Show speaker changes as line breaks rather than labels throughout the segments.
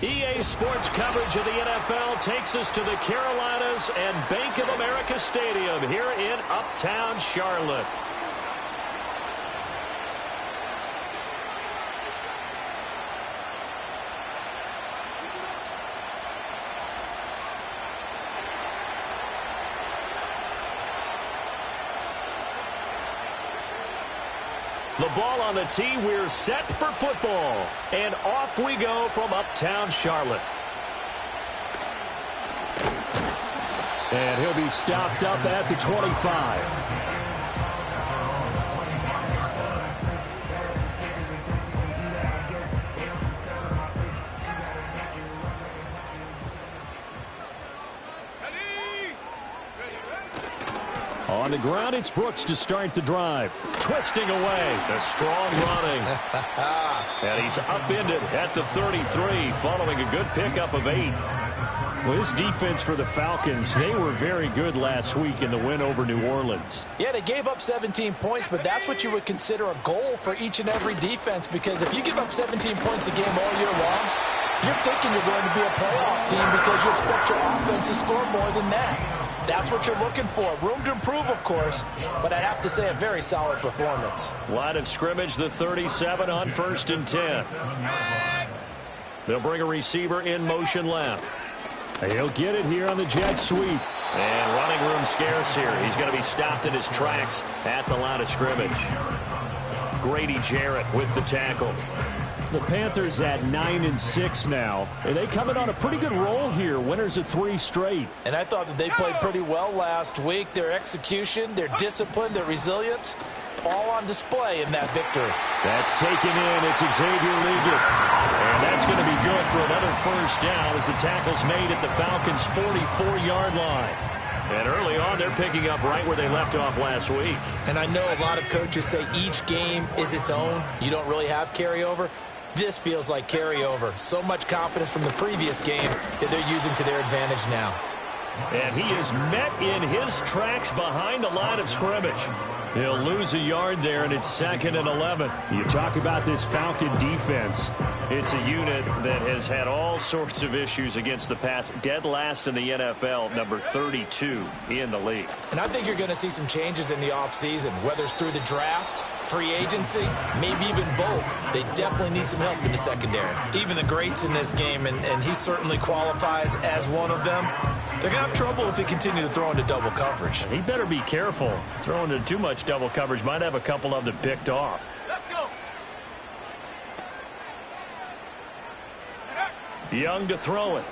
EA Sports coverage of the NFL takes us to the Carolinas and Bank of America Stadium here in Uptown Charlotte. The ball on the tee, we're set for football. And off we go from Uptown Charlotte. And he'll be stopped up at the 25. On the ground, it's Brooks to start the drive. Twisting away. The strong running. And he's upended at the 33 following a good pickup of 8. Well, this defense for the Falcons, they were very good last week in the win over New Orleans.
Yeah, they gave up 17 points, but that's what you would consider a goal for each and every defense, because if you give up 17 points a game all year long, you're thinking you're going to be a playoff team because you expect your offense to score more than that. That's what you're looking for. Room to improve, of course, but I'd have to say a very solid performance.
Line of scrimmage, the 37 on 1st and 10. They'll bring a receiver in motion left. He'll get it here on the jet sweep. And running room scarce here. He's going to be stopped in his tracks at the line of scrimmage. Grady Jarrett with the tackle.
The Panthers at 9-6 now. And they come in on a pretty good roll here. Winners of 3 straight.
And I thought that they played pretty well last week. Their execution, their discipline, their resilience, all on display in that victory.
That's taken in. It's Xavier Leggett. And that's going to be good for another first down as the tackle's made at the Falcons' 44-yard line. And early on, they're picking up right where they left off last week.
And I know a lot of coaches say each game is its own. You don't really have carryover. This feels like carryover. So much confidence from the previous game that they're using to their advantage now.
And he is met in his tracks behind the line of scrimmage. He'll lose a yard there, and it's 2nd and 11.
You talk about this Falcon defense.
It's a unit that has had all sorts of issues against the pass. Dead last in the NFL, number 32 in the league.
And I think you're going to see some changes in the offseason, whether it's through the draft, free agency, maybe even both. They definitely need some help in the secondary. Even the greats in this game, and he certainly qualifies as one of them, they're going to have trouble if they continue to throw into double coverage.
He better be careful. Throwing into too much double coverage might have a couple of them picked off.
Let's go.
Young to throw it.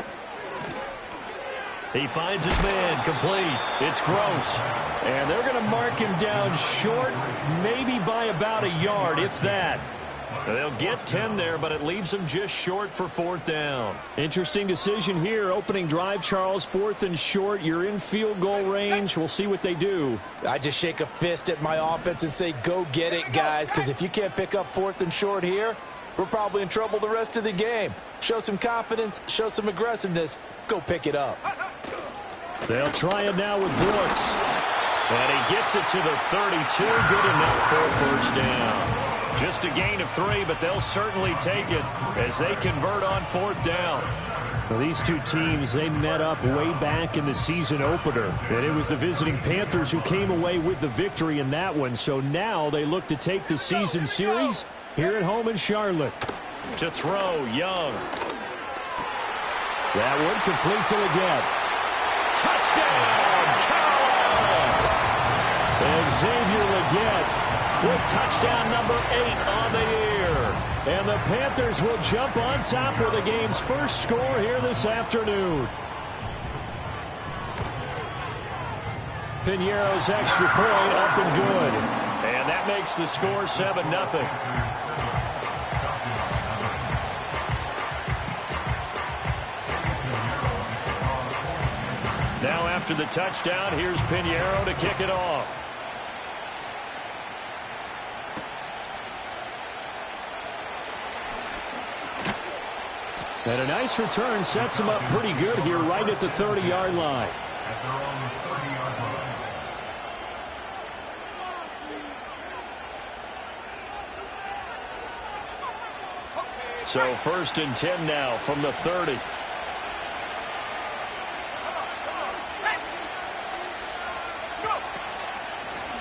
He finds his man, complete. It's Gross. And they're going to mark him down short, maybe by about a yard, if that. They'll get 10 there, but it leaves them just short for 4th down.
Interesting decision here. Opening drive, Charles, 4th and short. You're in field goal range. We'll see what they do.
I just shake a fist at my offense and say, go get it, guys, because if you can't pick up 4th and short here, we're probably in trouble the rest of the game. Show some confidence, show some aggressiveness, go pick it up.
They'll try it now with Brooks. And he gets it to the 32. Good enough for a first down. Just a gain of 3, but they'll certainly take it as they convert on 4th down.
Well, these two teams, they met up way back in the season opener. And it was the visiting Panthers who came away with the victory in that one. So now they look to take the season series here at home in Charlotte.
To throw, Young.
That one complete to Leggett.
Touchdown, Carolina!
And Xavier Leggett with touchdown number 8 on the year. And the Panthers will jump on top with the game's first score here this afternoon. Piñeiro's extra point up and good.
And that makes the score 7-0. Now after the touchdown, here's Piñeiro to kick it off.
And a nice return sets him up pretty good here right at the 30-yard line.
So 1st and 10 now from the 30.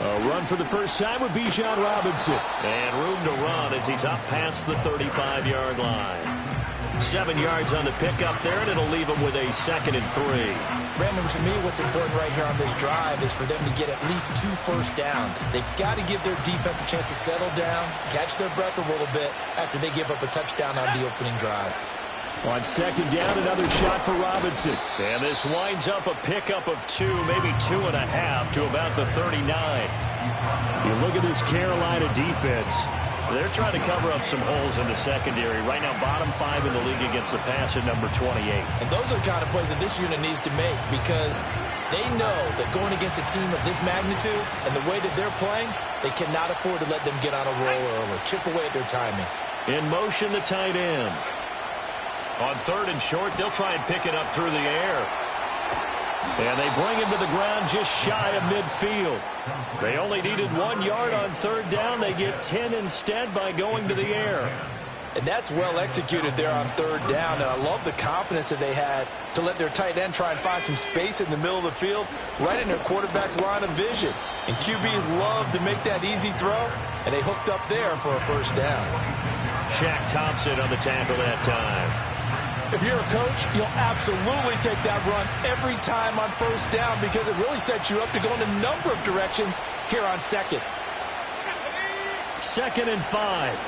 A run for the first time with Bijan Robinson.
And room to run as he's up past the 35-yard line. 7 yards on the pickup there, and it'll leave him with a 2nd and 3.
Brandon, to me, what's important right here on this drive is for them to get at least 2 first downs. They've got to give their defense a chance to settle down, catch their breath a little bit after they give up a touchdown on the opening drive.
On 2nd down, another shot for Robinson.
And this winds up a pickup of 2, maybe 2.5 to about the 39.
You look at this Carolina defense.
They're trying to cover up some holes in the secondary. Right now, bottom 5 in the league against the pass at number 28.
And those are the kind of plays that this unit needs to make because they know that going against a team of this magnitude and the way that they're playing, they cannot afford to let them get on a roll early. Chip away at their timing.
In motion, the tight end. On 3rd and short, they'll try and pick it up through the air. And they bring him to the ground just shy of midfield. They only needed 1 yard on 3rd down. They get 10 instead by going to the air.
And that's well executed there on 3rd down. And I love the confidence that they had to let their tight end try and find some space in the middle of the field, right in their quarterback's line of vision. And QBs love to make that easy throw, and they hooked up there for a first down.
Shaq Thompson on the tackle that time.
If you're a coach, you'll absolutely take that run every time on 1st down because it really sets you up to go in a number of directions here on 2nd.
2nd and 5.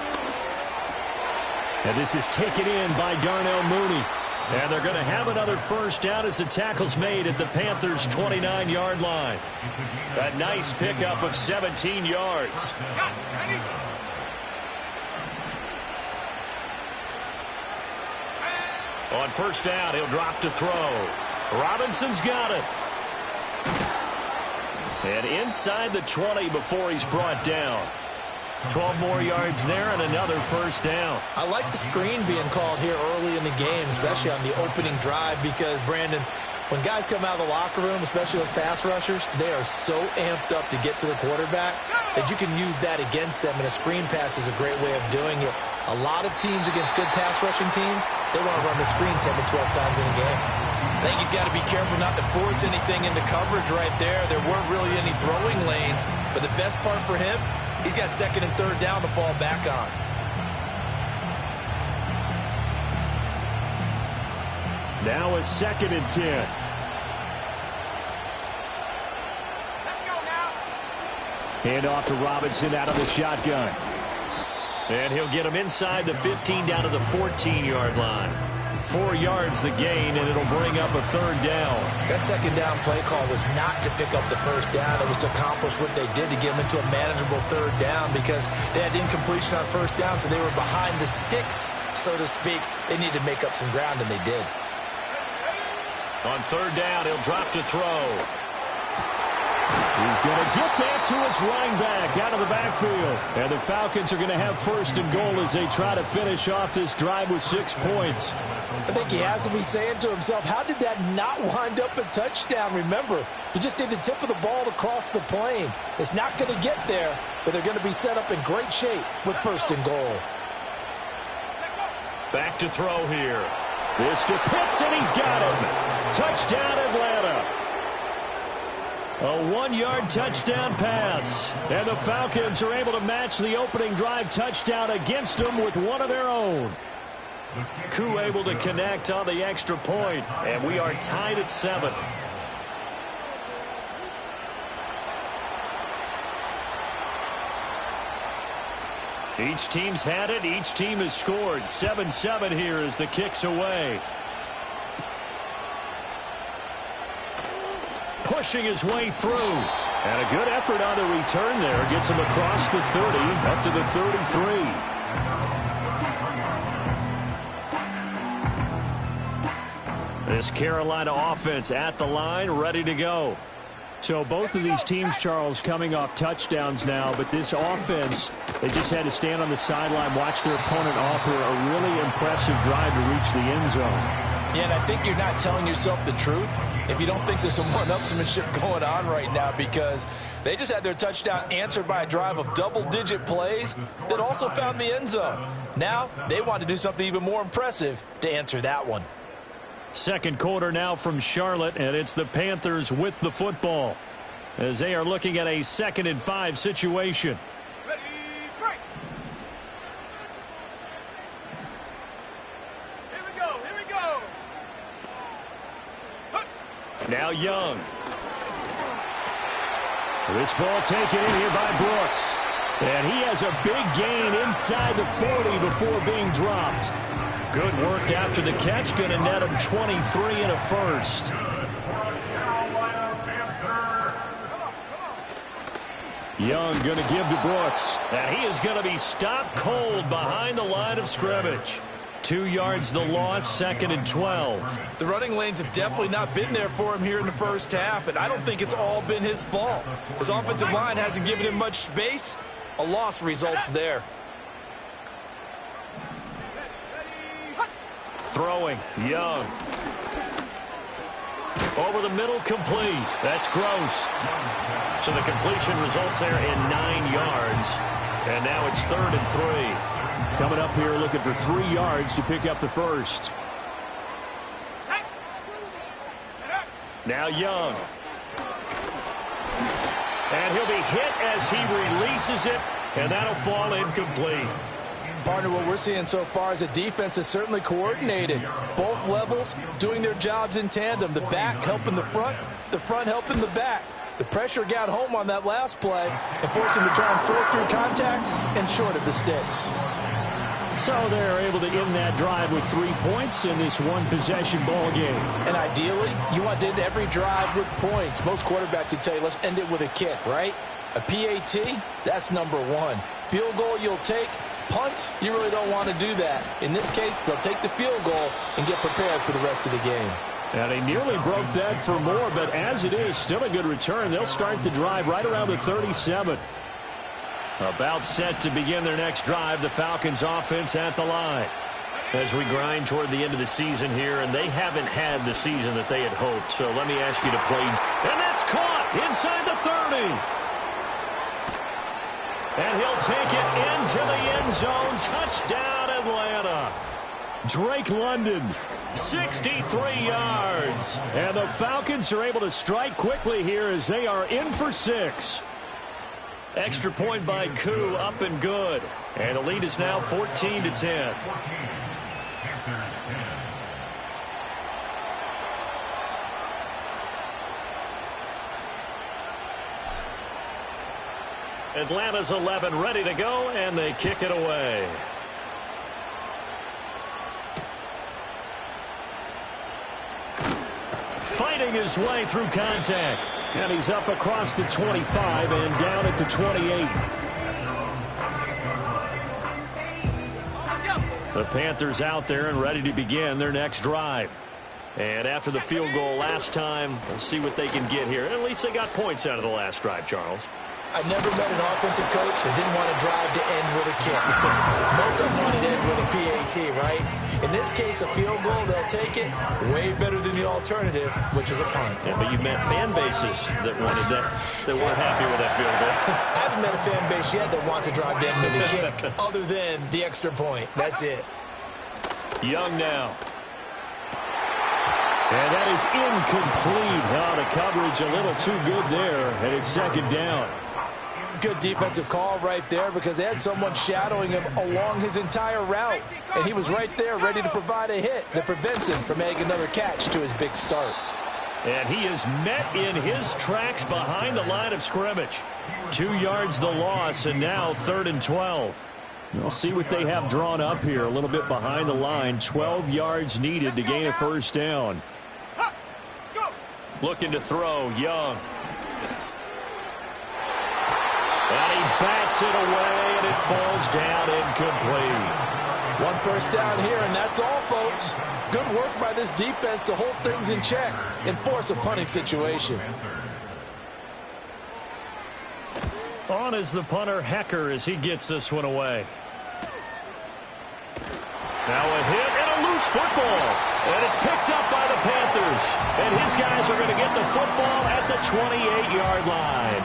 And this is taken in by Darnell Mooney.
And they're going to have another first down as the tackle's made at the Panthers' 29-yard line. A nice pickup of 17 yards. On 1st down, he'll drop to throw. Robinson's got it. And inside the 20 before he's brought down. 12 more yards there and another first down.
I like the screen being called here early in the game, especially on the opening drive, because, Brandon, when guys come out of the locker room, especially those pass rushers, they are so amped up to get to the quarterback that you can use that against them, and a screen pass is a great way of doing it. A lot of teams against good pass rushing teams, they want to run the screen 10 to 12 times in a game. I think he's got to be careful not to force anything into coverage right there. There weren't really any throwing lanes, but the best part for him, he's got 2nd and 3rd down to fall back on.
Now a 2nd and 10. Hand off to Robinson out of the shotgun.
And he'll get him inside the 15 down to the 14-yard line. 4 yards the gain, and it'll bring up a 3rd down.
That 2nd down play call was not to pick up the first down. It was to accomplish what they did to get them into a manageable 3rd down because they had incompletion on 1st down, so they were behind the sticks, so to speak. They needed to make up some ground, and they did.
On 3rd down, he'll drop to throw.
He's going to get that to his running back out of the backfield. And the Falcons are going to have 1st and goal as they try to finish off this drive with 6 points.
I think he has to be saying to himself, how did that not wind up a touchdown? Remember, you just need the tip of the ball to cross the plane. It's not going to get there, but they're going to be set up in great shape with 1st and goal.
Back to throw here.
This to Pitts, and he's got him. Touchdown, Atlanta. A 1-yard touchdown pass. And the Falcons are able to match the opening drive touchdown against them with one of their own.
Koo able to connect on the extra point, and we are tied at 7. Each team's had it. Each team has scored. 7-7 here as the kick's away. Pushing his way through. And a good effort on the return there. Gets him across the 30, up to the 33. This Carolina offense at the line, ready to go.
So both of these teams, Charles, coming off touchdowns now, but this offense, they just had to stand on the sideline, watch their opponent offer a really impressive drive to reach the end zone.
Yeah, and I think you're not telling yourself the truth if you don't think there's some one-upsmanship going on right now, because they just had their touchdown answered by a drive of double-digit plays that also found the end zone. Now they want to do something even more impressive to answer that one.
Second quarter now from Charlotte, and it's the Panthers with the football as they are looking at a 2nd and 5 situation.
Ready, break. Here we go, here we go.
Now Young. This ball taken in here by Brooks. And he has a big gain inside the 40 before being dropped. Good work after the catch. Going to net him 23 and a first. Young going to give to Brooks. And he is going to be stopped cold behind the line of scrimmage. 2 yards the loss, 2nd and 12.
The running lanes have definitely not been there for him here in the first half, and I don't think it's all been his fault. His offensive line hasn't given him much space. A loss results there.
Throwing, Young. Over the middle, complete. That's Gross. So the completion results there in 9 yards. And now it's 3rd and 3. Coming up here looking for 3 yards to pick up the first. Now Young. And he'll be hit as he releases it, and that'll fall incomplete.
Partner, what we're seeing so far is a defense is certainly coordinated. Both levels doing their jobs in tandem. The back helping the front helping the back. The pressure got home on that last play and forced him to try and throw through contact and short of the sticks.
So they're able to end that drive with 3 points in this one-possession ball game.
And ideally, you want to end every drive with points. Most quarterbacks would tell you, let's end it with a kick, right? A PAT, that's number 1. Field goal you'll take. Punts, you really don't want to do that. In this case, they'll take the field goal and get prepared for the rest of the game.
And they nearly broke that for more, but as it is, still a good return. They'll start the drive right around the 37.
About set to begin their next drive, the Falcons offense at the line. As we grind toward the end of the season here, and they haven't had the season that they had hoped. So let me ask you to play. And that's caught inside the 30. And he'll take it into the end zone. Touchdown, Atlanta.
Drake London.
63 yards.
And the Falcons are able to strike quickly here as they are in for 6.
Extra point by Koo, up and good. And the lead is now 14-10. Atlanta's 11 ready to go, and they kick it away. Fighting his way through contact.
And he's up across the 25 and down at the 28.
The Panthers out there and ready to begin their next drive. And after the field goal last time, we'll see what they can get here. At least they got points out of the last drive, Charles.
I never met an offensive coach that didn't want to drive to end with a kick. Most of them wanted to end with a PAT, right? In this case, a field goal, they'll take it. Way better than the alternative, which is a punt.
Yeah, but you've met fan bases that wanted that, that weren't happy with that field goal.
I haven't met a fan base yet that wants to drive to end with a kick, other than the extra point. That's it.
Young now.
And that is incomplete. Oh, the coverage a little too good there, and it's 2nd down.
Good defensive call right there because they had someone shadowing him along his entire route. And he was right there ready to provide a hit that prevents him from making another catch to his big start.
And he is met in his tracks behind the line of scrimmage. 2 yards the loss, and now 3rd and 12.
We'll see what they have drawn up here. A little bit behind the line. 12 yards needed to gain a first down.
Looking to throw, Young. And he bats it away, and it falls down incomplete.
1 first down here, and that's all, folks. Good work by this defense to hold things in check and force a punting situation.
On is the punter, Hecker, as he gets this one away. Now a hit and a loose football. And it's picked up by the Panthers. And his guys are going to get the football at the 28-yard line.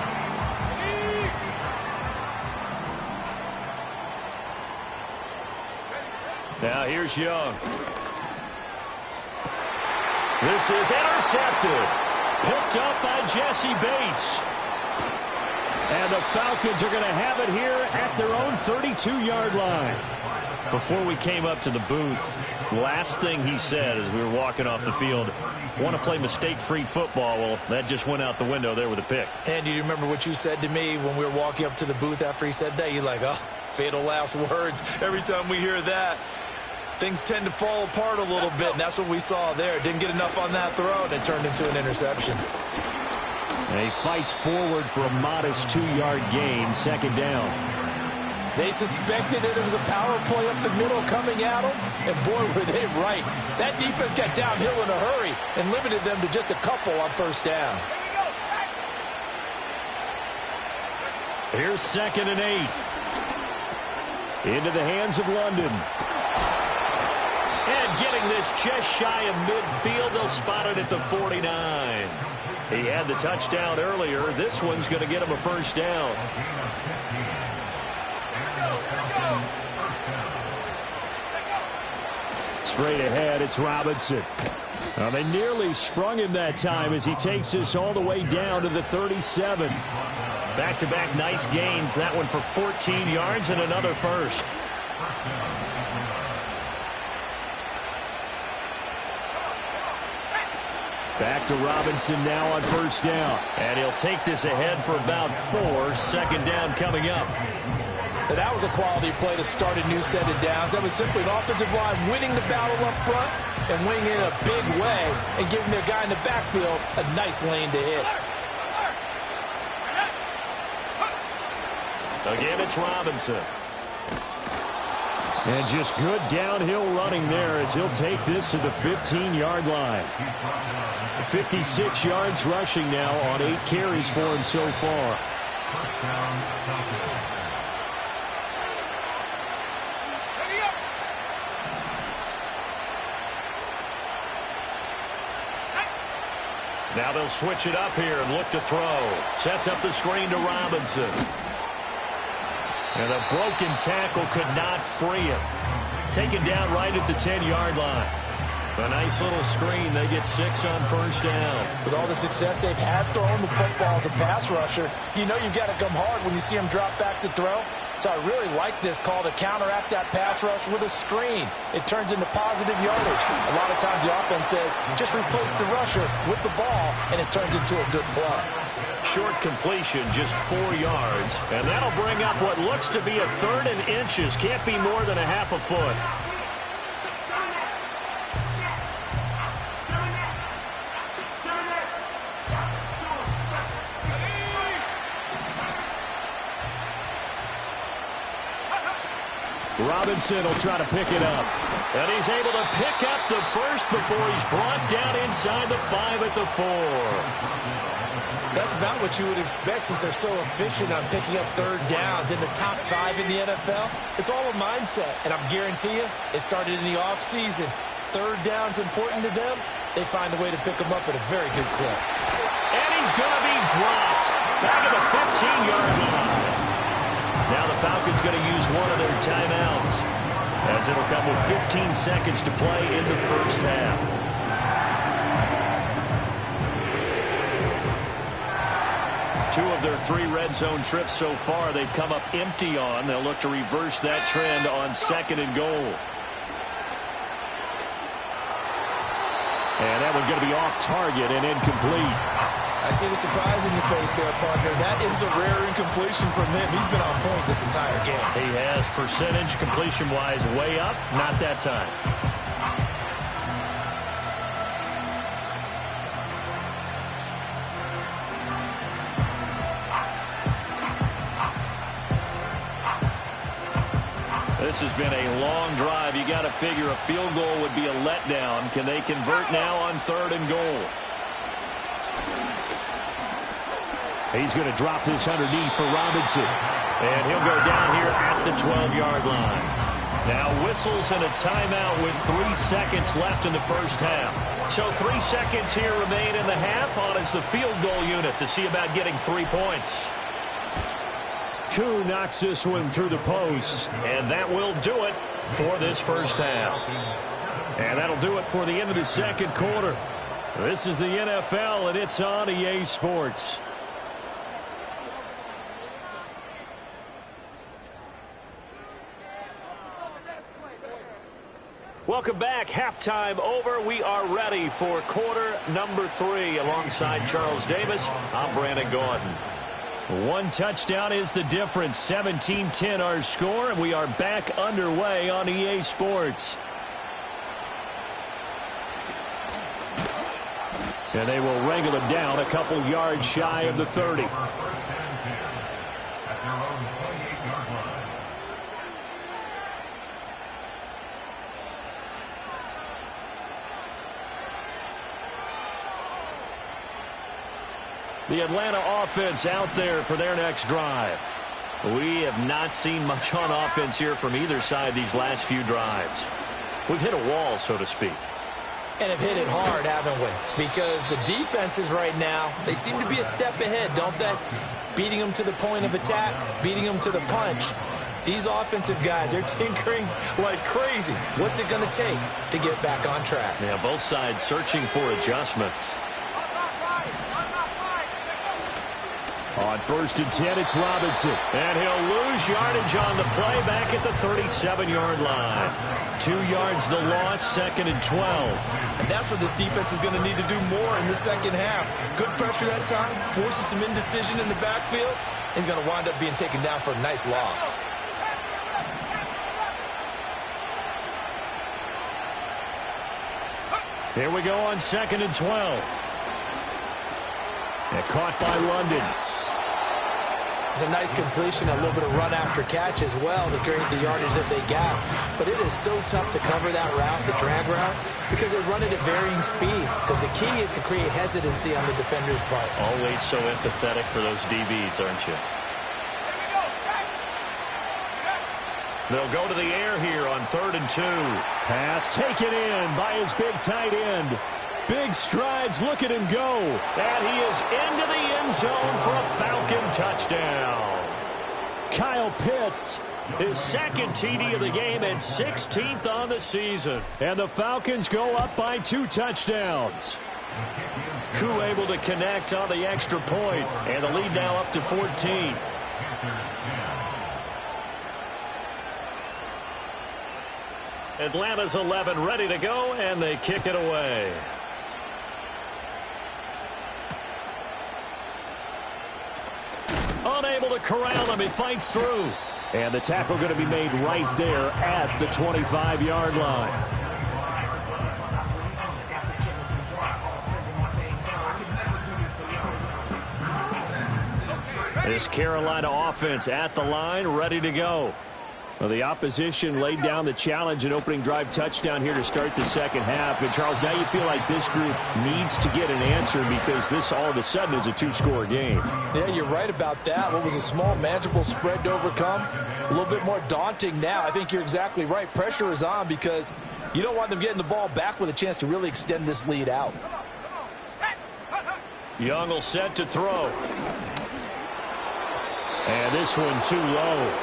Now here's Young. This is intercepted. Picked up by Jesse Bates.
And the Falcons are going to have it here at their own 32-yard line.
Before we came up to the booth, last thing he said as we were walking off the field, want to play mistake-free football. Well, that just went out the window there with a pick.
And do you remember what you said to me when we were walking up to the booth after he said that? You're like, oh, fatal last words. Every time we hear that, things tend to fall apart a little bit, and that's what we saw there. Didn't get enough on that throw, and it turned into an interception.
And he fights forward for a modest 2-yard gain, second down.
They suspected that it was a power play up the middle coming at them, and boy, were they right. That defense got downhill in a hurry and limited them to just a couple on first down.
Here's 2nd and 8. Into the hands of London.
And getting this just shy of midfield, they'll spot it at the 49. He had the touchdown earlier. This one's going to get him a first down.
Straight ahead, it's Robinson. Now, they nearly sprung him that time as he takes this all the way down to the 37.
Back-to-back nice gains. That one for 14 yards and another first.
Back to Robinson now on first down.
And he'll take this ahead for about 4. Second down coming up.
And that was a quality play to start a new set of downs. That was simply an offensive line winning the battle up front and winning it in a big way and giving their guy in the backfield a nice lane to hit.
Again, it's Robinson.
And just good downhill running there as he'll take this to the 15-yard line. 56 yards rushing now on 8 carries for him so far.
Now they'll switch it up here and look to throw. Sets up the screen to Robinson. And a broken tackle could not free him. Taken down right at the 10-yard line. A nice little screen. They get 6 on first down.
With all the success they've had throwing the football as a pass rusher, you know you've got to come hard when you see them drop back to throw. So I really like this call to counteract that pass rush with a screen. It turns into positive yardage. A lot of times the offense says, just replace the rusher with the ball, and it turns into a good play.
Short completion, just 4 yards. And that'll bring up what looks to be a 3rd and inches. Can't be more than a half a foot.
Robinson will try to pick it up.
And he's able to pick up the first before he's brought down inside the 5 at the 4.
That's about what you would expect since they're so efficient on picking up 3rd downs in the top 5 in the NFL. It's all a mindset, and I guarantee you it started in the offseason. 3rd down's important to them. They find a way to pick them up at a very good clip.
And he's going to be dropped back at the 15-yard line. Now the Falcons going to use one of their timeouts as it'll come with 15 seconds to play in the first half. Two of their 3 red zone trips so far they've come up empty on. They'll look to reverse that trend on 2nd and goal.
And that one's going to be off target and incomplete.
I see the surprise in your face there, partner. That is a rare incompletion from him. He's been on point this entire game.
He has percentage completion-wise way up. Not that time. This has been a long drive. You got to figure a field goal would be a letdown. Can they convert now on 3rd and goal?
He's going to drop this underneath for Robinson.
And he'll go down here at the 12-yard line. Now whistles and a timeout with 3 seconds left in the first half. So 3 seconds here remain in the half. On is the field goal unit to see about getting 3 points.
Koo knocks this one through the post.
And that will do it for this first half.
And that'll do it for the end of the second quarter. This is the NFL, and it's on EA Sports.
Welcome back. Halftime over. We are ready for quarter number 3. Alongside Charles Davis, I'm Brandon Gordon.
1 touchdown is the difference. 17-10 our score, and we are back underway on EA Sports. And they will wrangle him down a couple yards shy of the 30. The Atlanta offense out there for their next drive.
We have not seen much on offense here from either side these last few drives. We've hit a wall, so to speak.
And have hit it hard, haven't we? Because the defenses right now, they seem to be a step ahead, don't they? Beating them to the point of attack, beating them to the punch. These offensive guys, they're tinkering like crazy. What's it going to take to get back on track?
Yeah, both sides searching for adjustments.
On 1st and 10, it's Robinson.
And he'll lose yardage on the play back at the 37-yard line. 2 yards the loss, 2nd and 12.
And that's what this defense is going to need to do more in the second half. Good pressure that time, forces some indecision in the backfield. He's going to wind up being taken down for a nice loss.
Here we go on 2nd and 12. And caught by London.
It's a nice completion, a little bit of run after catch as well to create the yardage that they got. But it is so tough to cover that route, the drag route, because they run it at varying speeds. Because the key is to create hesitancy on the defender's part.
Always so empathetic for those DBs, aren't you? They'll go to the air here on 3rd and 2.
Pass taken in by his big tight end. Big strides, look at him go.
And he is into the end zone for a Falcon touchdown.
Kyle Pitts,
his 2nd TD of the game and 16th on the season.
And the Falcons go up by 2 touchdowns.
Koo able to connect on the extra point, and the lead now up to 14. Atlanta's 11 ready to go, and they kick it away.
Unable to corral him. He fights through. And the tackle going to be made right there at the 25-yard line. This Carolina offense at the line, ready to go. Well, the opposition laid down the challenge and opening drive touchdown here to start the second half. And, Charles, now you feel like this group needs to get an answer because this all of a sudden is a 2-score game.
Yeah, you're right about that. What was a small, manageable spread to overcome, a little bit more daunting now. I think you're exactly right. Pressure is on because you don't want them getting the ball back with a chance to really extend this lead out.
Young will set to throw.
And this one too low.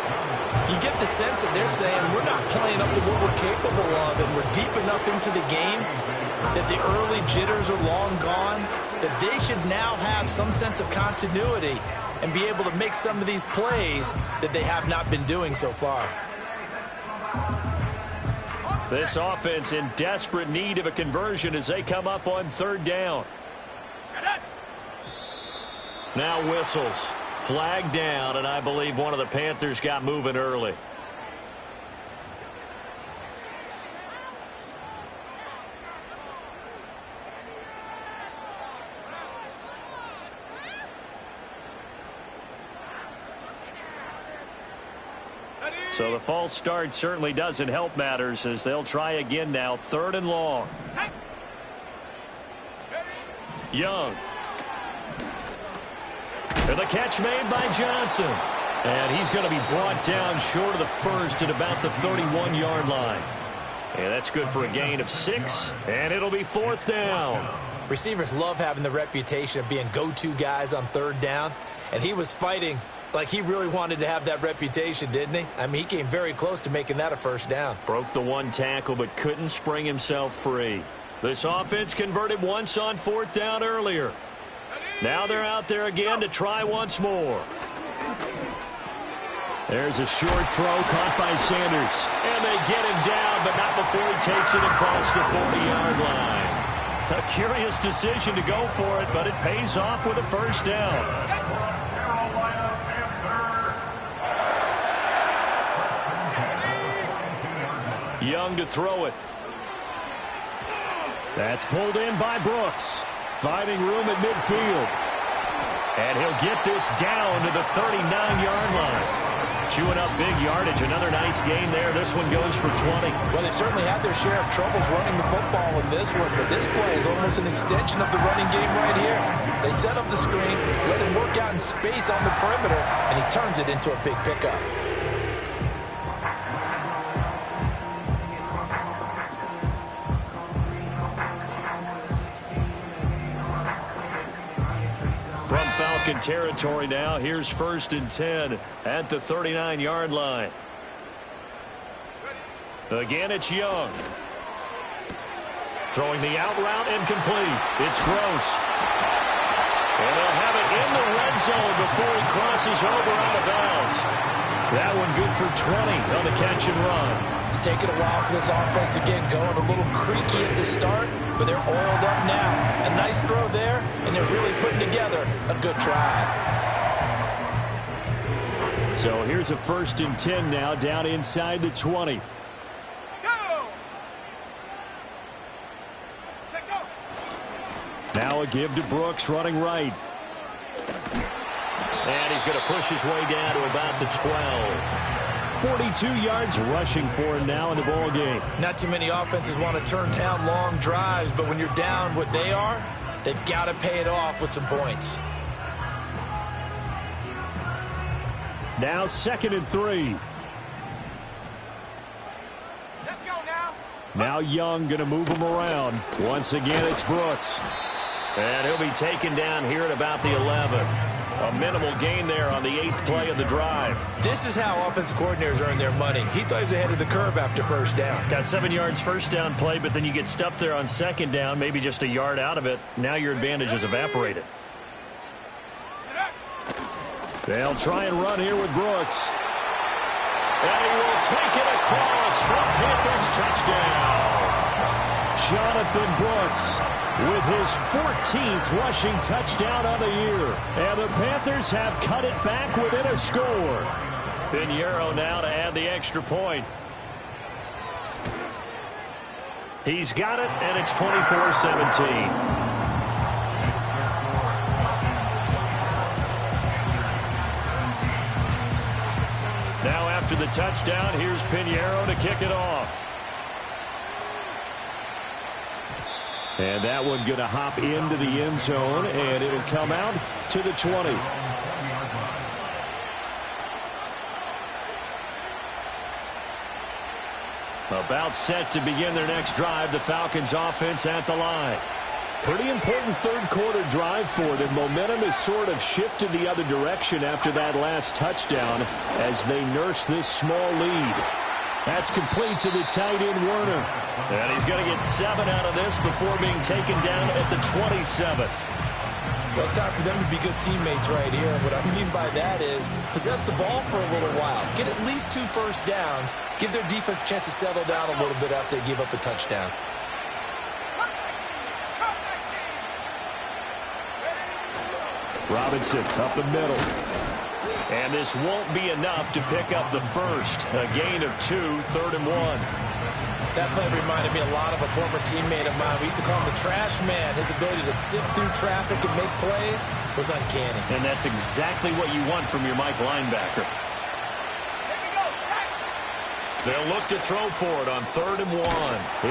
You get the sense that they're saying we're not playing up to what we're capable of, and we're deep enough into the game that the early jitters are long gone, that they should now have some sense of continuity and be able to make some of these plays that they have not been doing so far.
This offense in desperate need of a conversion as they come up on 3rd down. Now whistles. Flag down, and I believe one of the Panthers got moving early. So the false start certainly doesn't help matters as they'll try again now, 3rd and long. Young. And the catch made by Johnson. And he's going to be brought down short of the first at about the 31-yard line. And that's good for a gain of 6, and it'll be 4th down.
Receivers love having the reputation of being go-to guys on 3rd down, and he was fighting like he really wanted to have that reputation, didn't he? I mean, he came very close to making that a 1st down.
Broke the 1 tackle but couldn't spring himself free. This offense converted once on 4th down earlier. Now they're out there again to try once more.
There's a short throw caught by Sanders.
And they get him down, but not before he takes it across the 40-yard line. A curious decision to go for it, but it pays off with a 1st down. Young to throw it.
That's pulled in by Brooks. Finding room at midfield.
And he'll get this down to the 39-yard line. Chewing up big yardage. Another nice gain there. This one goes for 20.
Well, they certainly had their share of troubles running the football in this one, but this play is almost an extension of the running game right here. They set up the screen, let him work out in space on the perimeter, and he turns it into a big pickup.
From Falcon territory now, here's 1st and 10 at the 39-yard line. Again, it's Young. Throwing the out route incomplete. It's Gross. And they'll have it in the red zone before he crosses over out of bounds. That one good for 20 on the catch and run.
It's taken a while for this offense to get going. A little creaky at the start, but they're oiled up now. A nice throw there, and they're really putting together a good drive.
So here's a 1st and 10 now down inside the 20.
Go! Set, go!
Now a give to Brooks running right.
And he's going to push his way down to about the 12.
42 yards rushing for him now in the ball game.
Not too many offenses want to turn down long drives, but when you're down what they are, they've got to pay it off with some points.
Now 2nd and 3.
Let's go now.
Now Young going to move him around. Once again, it's Brooks.
And he'll be taken down here at about the 11. A minimal gain there on the 8th play of the drive.
This is how offensive coordinators earn their money. He thought he was ahead of the curve after 1st down.
Got 7 yards 1st down play, but then you get stuffed there on 2nd down, maybe just a yard out of it. Now your advantage is evaporated.
They'll try and run here with Brooks.
And he will take it across for a Panthers touchdown.
Jonathan Brooks with his 14th rushing touchdown on the year. And the Panthers have cut it back within a score.
Pinheiro now to add the extra point. He's got it, and it's 24-17. Now after the touchdown, here's Pinheiro to kick it off.
And that one going to hop into the end zone, and it'll come out to the 20.
About set to begin their next drive, the Falcons offense at the line.
Pretty important 3rd quarter drive for them. Momentum has sort of shifted the other direction after that last touchdown as they nurse this small lead. That's complete to the tight end, Werner.
And he's going to get 7 out of this before being taken down at the 27.
Well, it's time for them to be good teammates right here. And what I mean by that is possess the ball for a little while. Get at least 2 1st downs. Give their defense a chance to settle down a little bit after they give up a touchdown.
Robinson up the middle.
And this won't be enough to pick up the first. A gain of 2, 3rd and 1.
That play reminded me a lot of a former teammate of mine. We used to call him the trash man. His ability to sift through traffic and make plays was uncanny.
And that's exactly what you want from your Mike linebacker. They'll look to throw for it on 3rd and 1.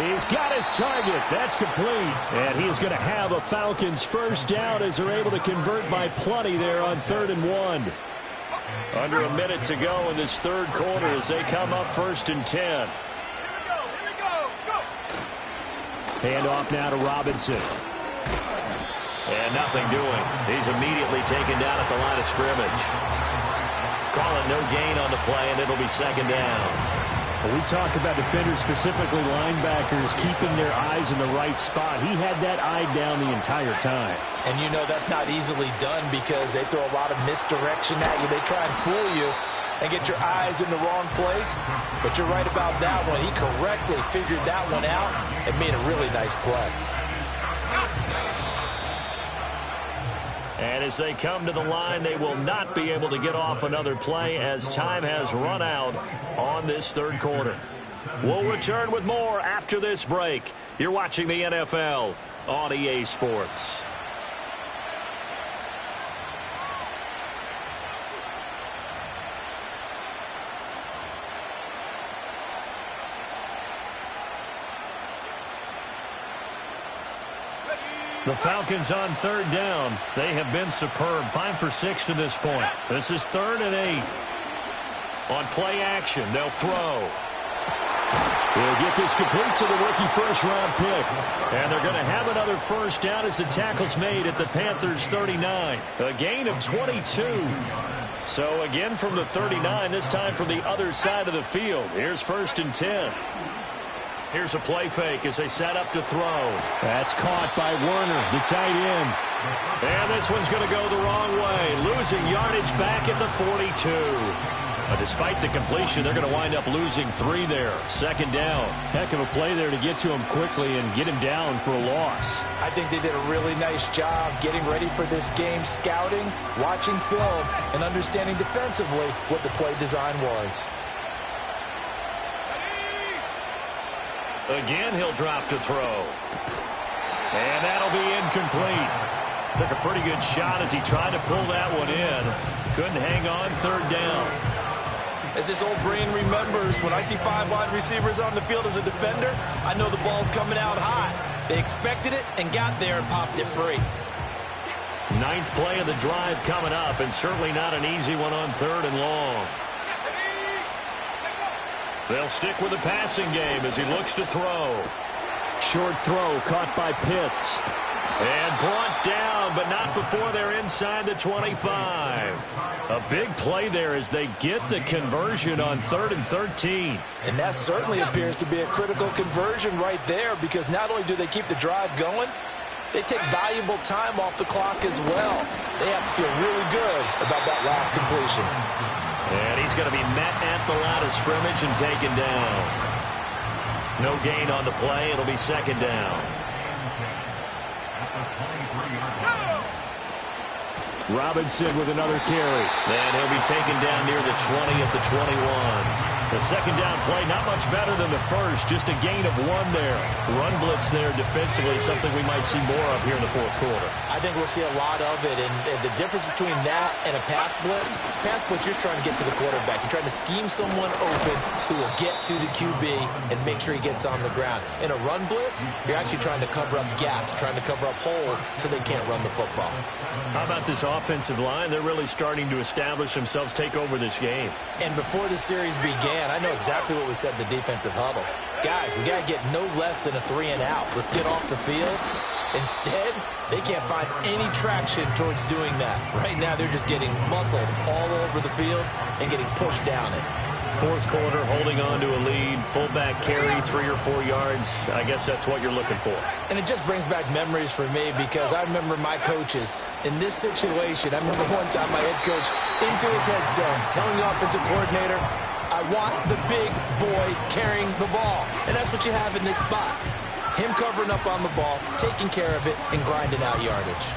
He's got his target. That's complete. And he's going to have a Falcons first down as they're able to convert by plenty there on 3rd and 1.
Under a minute to go in this third quarter as they come up 1st and 10.
Here we go. Go.
Hand off now to Robinson.
And nothing doing. He's immediately taken down at the line of scrimmage. Calling no gain on the play, and it'll be 2nd down.
We talk about defenders, specifically linebackers, keeping their eyes in the right spot. He had that eye down the entire time.
And you know that's not easily done because they throw a lot of misdirection at you. They try and fool you and get your eyes in the wrong place. But you're right about that one. He correctly figured that one out and made a really nice play.
And as they come to the line, they will not be able to get off another play as time has run out on this third quarter. We'll return with more after this break. You're watching the NFL on EA Sports. The Falcons on 3rd down. They have been superb. 5 for 6 to this point. This is 3rd and 8. On play action, they'll throw.
They'll get this complete to the rookie first-round pick.
And they're going to have another first down as the tackle's made at the Panthers' 39. A gain of 22. So again from the 39, this time from the other side of the field. Here's 1st and 10. Here's a play fake as they set up to throw.
That's caught by Werner, the tight end.
And this one's going to go the wrong way. Losing yardage back at the 42. Despite the completion, they're going to wind up losing 3 there. 2nd down.
Heck of a play there to get to him quickly and get him down for a loss.
I think they did a really nice job getting ready for this game, scouting, watching film, and understanding defensively what the play design was.
Again, he'll drop to throw. And that'll be incomplete. Took a pretty good shot as he tried to pull that one in. Couldn't hang on. 3rd down.
As this old brain remembers, when I see 5 wide receivers on the field as a defender, I know the ball's coming out high. They expected it and got there and popped it free.
9th play of the drive coming up, and certainly not an easy one on 3rd and long. They'll stick with the passing game as he looks to throw.
Short throw caught by Pitts.
And brought down, but not before they're inside the 25. A big play there as they get the conversion on 3rd and 13.
And that certainly appears to be a critical conversion right there because not only do they keep the drive going, they take valuable time off the clock as well. They have to feel really good about that last completion.
And he's going to be met at the line of scrimmage and taken down. No gain on the play. It'll be 2nd down.
Robinson with another carry.
And he'll be taken down near the 20 at the 21. The 2nd down play, not much better than the first, just a gain of 1 there. Run blitz there defensively, something we might see more of here in the 4th quarter.
I think we'll see a lot of it, and the difference between that and a pass blitz, you're just trying to get to the quarterback. You're trying to scheme someone open who will get to the QB and make sure he gets on the ground. In a run blitz, you're actually trying to cover up gaps, trying to cover up holes so they can't run the football.
How about this offensive line? They're really starting to establish themselves, take over this game.
And before the series began, I know exactly what we said in the defensive huddle. Guys, we got to get no less than a 3 and out. Let's get off the field. Instead, they can't find any traction towards doing that. Right now, they're just getting muscled all over the field and getting pushed down it.
4th quarter, holding on to a lead. Fullback carry, 3 or 4 yards. I guess that's what you're looking for.
And it just brings back memories for me because I remember my coaches. In this situation, I remember one time my head coach into his headset telling the offensive coordinator, I want the big boy carrying the ball. And that's what you have in this spot. Him covering up on the ball, taking care of it, and grinding out yardage.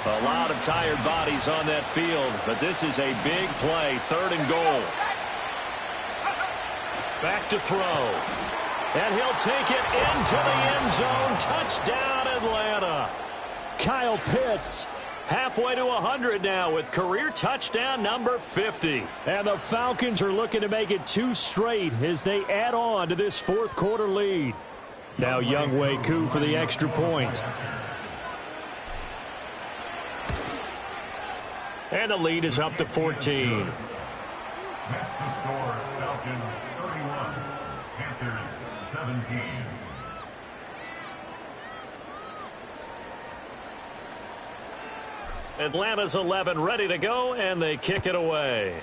A lot of tired bodies on that field, but this is a big play. 3rd and goal. Back to throw. And he'll take it into the end zone. Touchdown, Atlanta.
Kyle Pitts.
Halfway to 100 now with career touchdown number 50.
And the Falcons are looking to make it 2 straight as they add on to this 4th quarter lead. Now Younghoe Koo for the extra point.
And the lead is up to 14.
Next to score, Falcons 31, Panthers 17.
Atlanta's 11 ready to go, and they kick it away.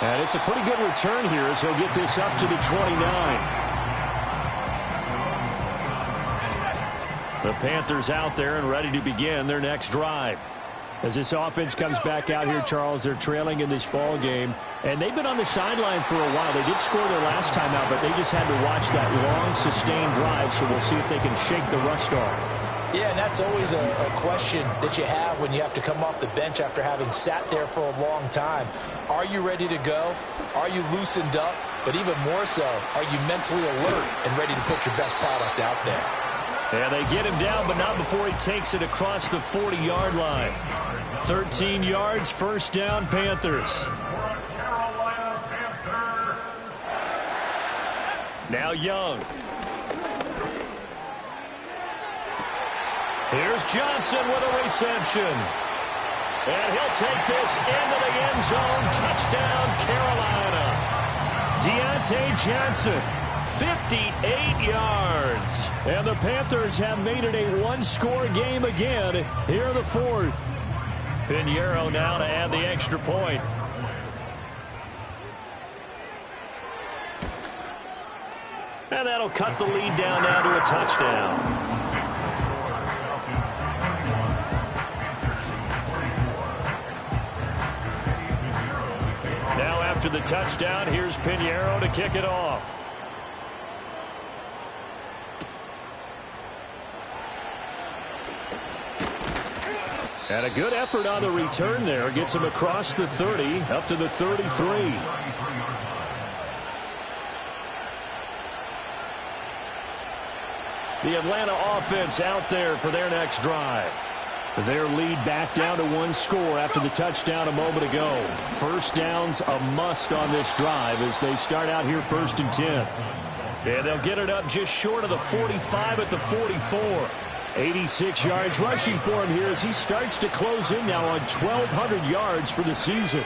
And it's a pretty good return here as he'll get this up to the 29.
The Panthers out there and ready to begin their next drive.
As this offense comes back out here, Charles, they're trailing in this ball game, and they've been on the sideline for a while. They did score their last time out, but they just had to watch that long, sustained drive, so we'll see if they can shake the rust off.
Yeah, and that's always a question that you have when you have to come off the bench after having sat there for a long time. Are you ready to go? Are you loosened up? But even more so, are you mentally alert and ready to put your best product out there?
And they get him down, but not before he takes it across the 40-yard line. 13 yards, first down, Panthers. Now Young. Here's Johnson with a reception. And he'll take this into the end zone. Touchdown, Carolina. Deontay Johnson, 58 yards.
And the Panthers have made it a one-score game again here in the fourth.
Pinheiro now to add the extra point. And that'll cut the lead down now to a touchdown. Now after the touchdown, here's Pinheiro to kick it off. And a good effort on the return there. Gets him across the 30, up to the 33. The Atlanta offense out there for their next drive.
Their lead back down to one score after the touchdown a moment ago. First down's a must on this drive as they start out here 1st and 10.
And they'll get it up just short of the 45 at the 44.
86 yards rushing for him here as he starts to close in now on 1,200 yards for the season.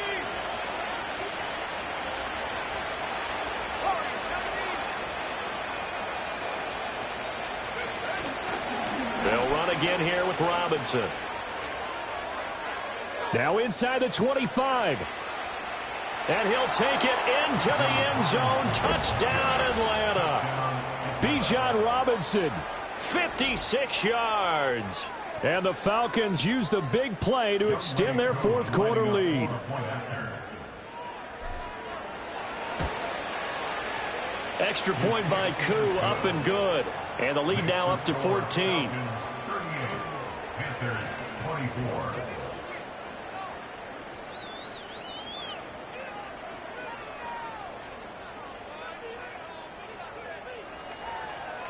They'll run again here with Robinson.
Now inside the 25.
And he'll take it into the end zone. Touchdown, Atlanta.
Bijan Robinson.
56 yards.
And the Falcons use the big play to extend their fourth quarter lead.
Extra point by Koo, up and good. And the lead now up to 14.
Panthers 24.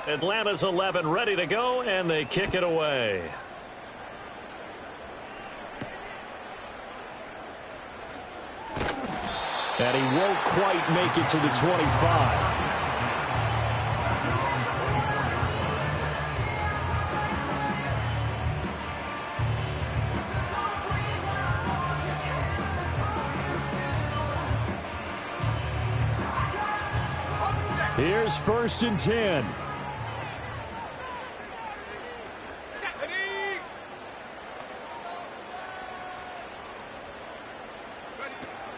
Atlanta's 11 ready to go, and they kick it away.
And he won't quite make it to the 25. Here's 1st and 10.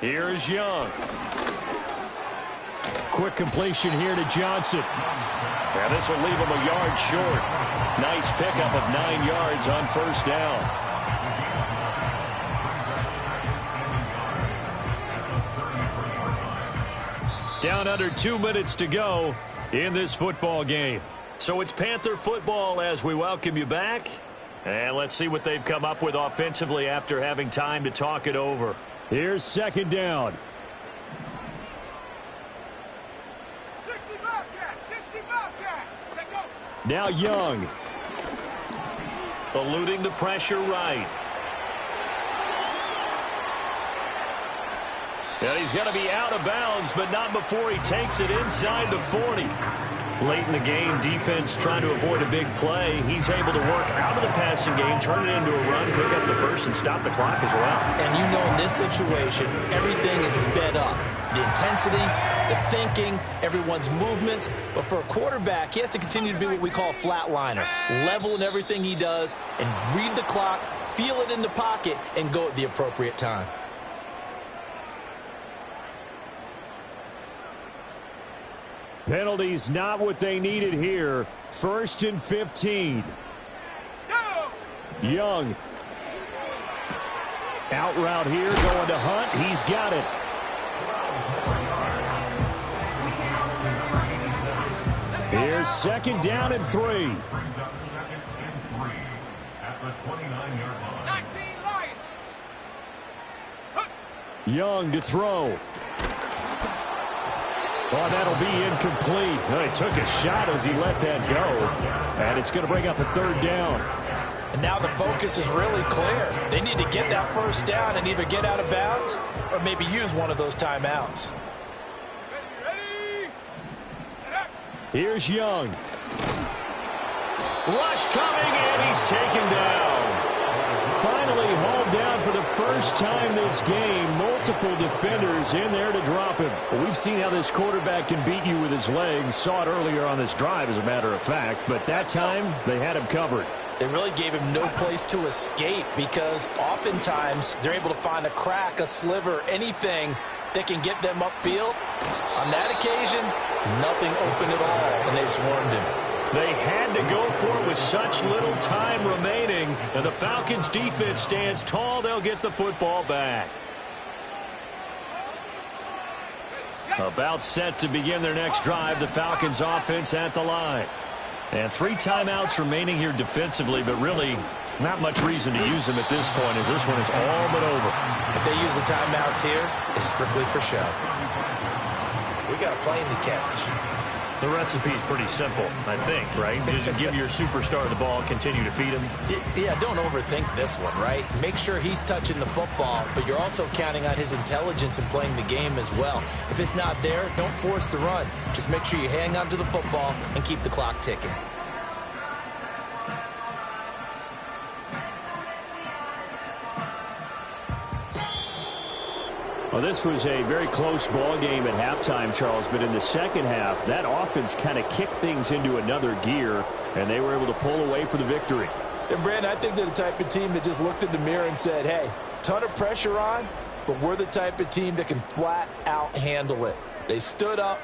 Here's Young.
Quick completion here to Johnson.
And this will leave him a yard short. Nice pickup of 9 yards on 1st down. Down under 2 minutes to go in this football game. So it's Panther football as we welcome you back. And let's see what they've come up with offensively after having time to talk it over.
Here's 2nd down.
60 Bobcat, 60 Bobcat. Set go.
Now Young.
Eluding the pressure right. And he's going to be out of bounds, but not before he takes it inside the 40. Late in the game, defense trying to avoid a big play. He's able to work out of the passing game, turn it into a run, pick up the first, and stop the clock as well.
And you know in this situation, everything is sped up. The intensity, the thinking, everyone's movement. But for a quarterback, he has to continue to be what we call a flatliner. Level in everything he does and read the clock, feel it in the pocket, and go at the appropriate time.
Penalties not what they needed here. 1st and 15. Young. Out route here, going to Hunt. He's got it. Here's 2nd down and 3.
Brings up 2nd and 3 at the 29-yard line.
19 Lions.
Young to throw. Oh, that'll be incomplete. Oh, he took a shot as he let that go. And it's going to bring up a 3rd down.
And now the focus is really clear. They need to get that 1st down and either get out of bounds or maybe use one of those timeouts.
Ready?
Here's Young.
Rush coming, and he's taken down.
Finally hauled down for the first time this game. Multiple defenders in there to drop him. Well, we've seen how this quarterback can beat you with his legs. Saw it earlier on this drive, as a matter of fact. But that time, they had him covered.
They really gave him no place to escape because oftentimes they're able to find a crack, a sliver, anything that can get them upfield. On that occasion, nothing open at all, and they swarmed him.
They had to go for it with such little time remaining, and the Falcons' defense stands tall. They'll get the football back. About set to begin their next drive, the Falcons' offense at the line. And 3 timeouts remaining here defensively, but really not much reason to use them at this point, as this one is all but over.
If they use the timeouts here, it's strictly for show. We got a plane to catch.
The recipe's pretty simple, I think, right? Just give your superstar the ball, continue to feed him.
Yeah, don't overthink this one, right? Make sure he's touching the football, but you're also counting on his intelligence in playing the game as well. If it's not there, don't force the run. Just make sure you hang on to the football and keep the clock ticking.
Well, this was a very close ball game at halftime, Charles, but in the second half, that offense kind of kicked things into another gear, and they were able to pull away for the victory.
And, Brandon, I think they're the type of team that just looked in the mirror and said, hey, ton of pressure on, but we're the type of team that can flat out handle it. They stood up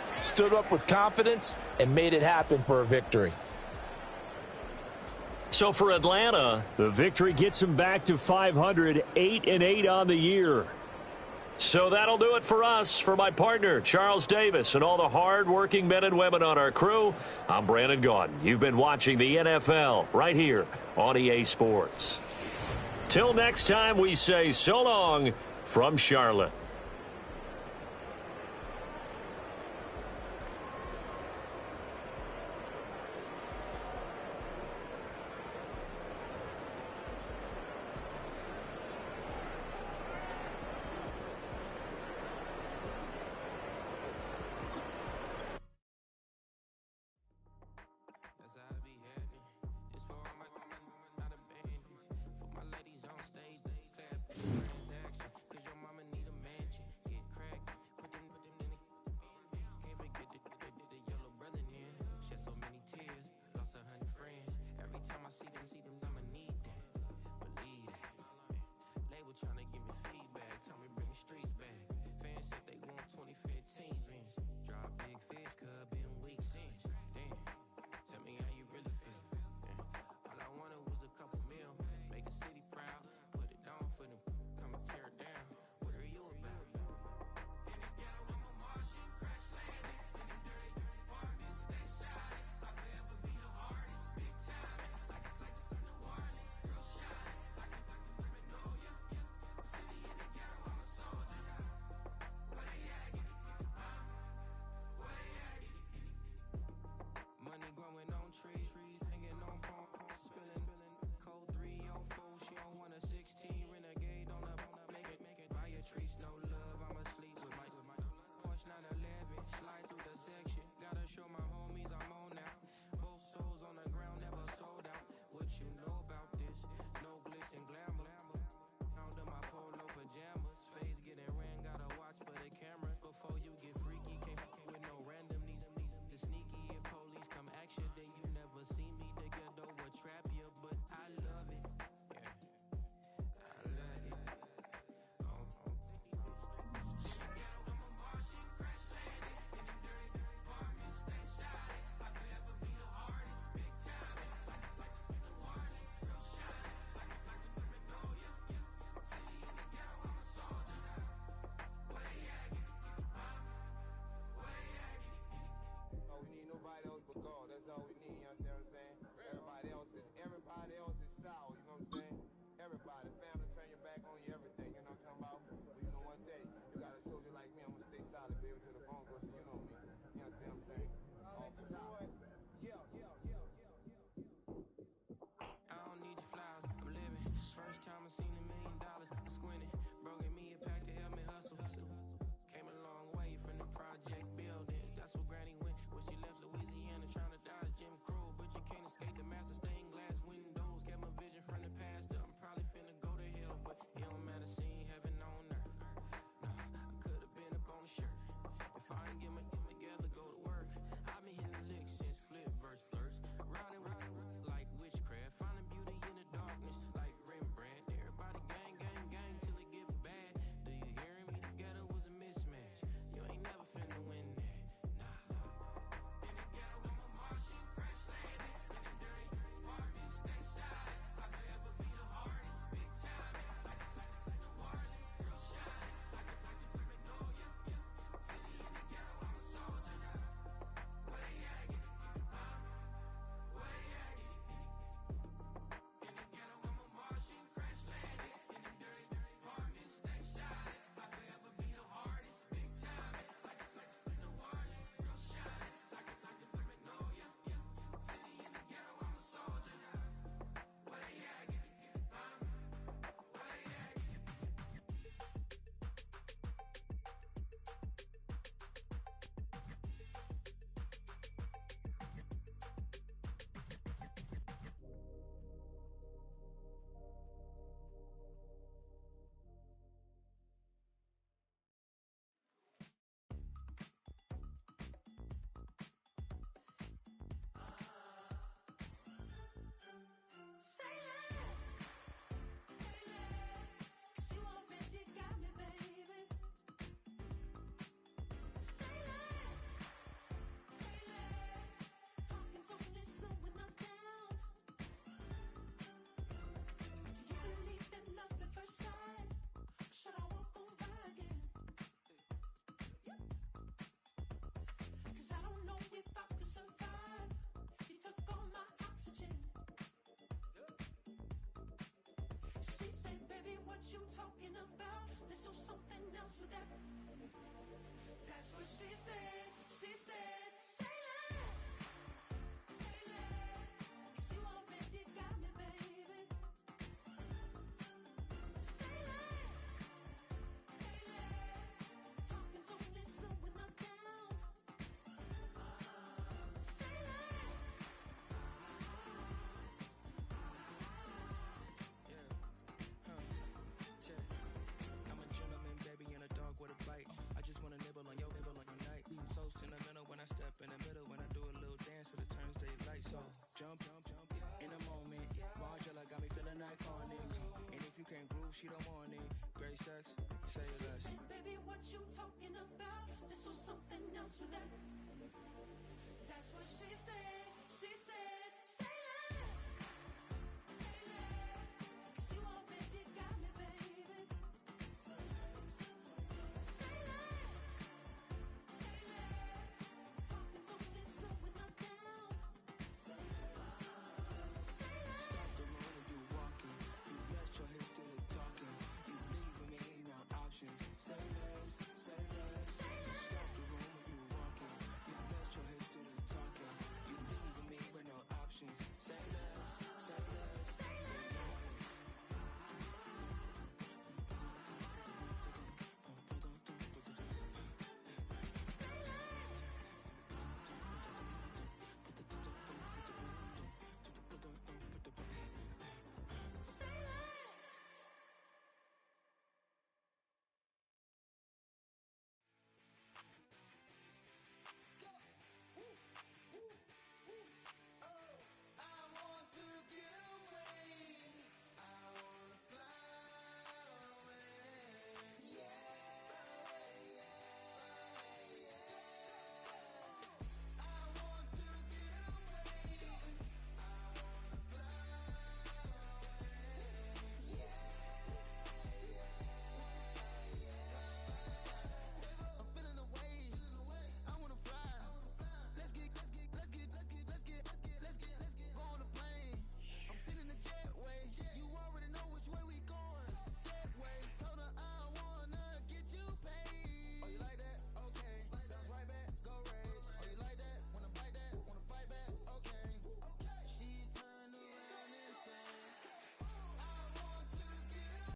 with confidence, and made it happen for a victory.
So for Atlanta,
the victory gets them back to 500, 8-8 on the year.
So that'll do it for us. For my partner, Charles Davis, and all the hard-working men and women on our crew, I'm Brandon Gaudin. You've been watching the NFL right here on EA Sports. Till next time, we say so long from Charlotte.
she said, say less, say less, 'cause you already got me, baby. Say less, talking's only slowing us down. Say less.
I'm a gentleman, baby, and a dog with a bite. I just wanna nibble on your night. So sentimental when I step in the middle. When I do a little dance, so the turns daylight. So jump, in a moment. Margella got me feeling iconic. And if you can't groove, she don't want it. Great sex, say less.
Said, baby, what you talking about? This was something else with that. That's what she